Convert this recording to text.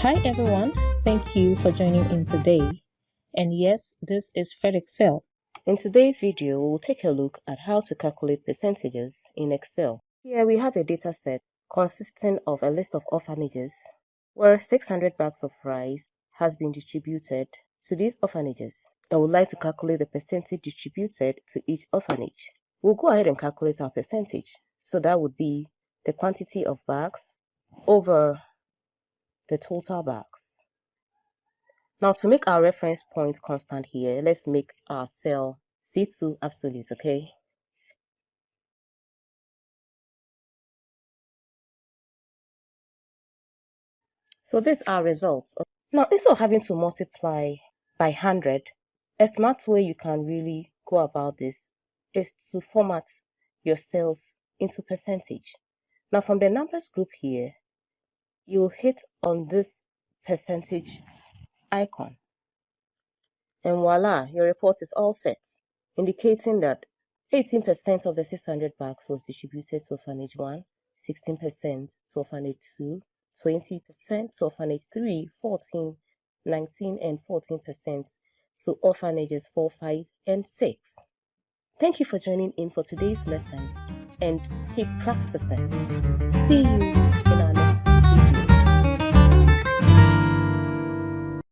Hi everyone, thank you for joining in today. And yes, this is Fred Excel. In today's video, we'll take a look at how to calculate percentages in Excel. Here we have a data set consisting of a list of orphanages where 600 bags of rice has been distributed to these orphanages. I would like to calculate the percentage distributed to each orphanage. We'll go ahead and calculate our percentage. So that would be the quantity of bags over the total bags. Now to make our reference point constant here, let's make our cell C2 absolute, okay? So this is our results. Now instead of having to multiply by 100, a smart way you can really go about this is to format your cells into percentage. Now from the numbers group here, you hit on this percentage icon. And voila, your report is all set, indicating that 18% of the 600 bags was distributed to orphanage 1, 16% to orphanage 2, 20% to orphanage 3, 14, 19, and 14% to orphanages 4, 5, and 6. Thank you for joining in for today's lesson and keep practicing. See you in our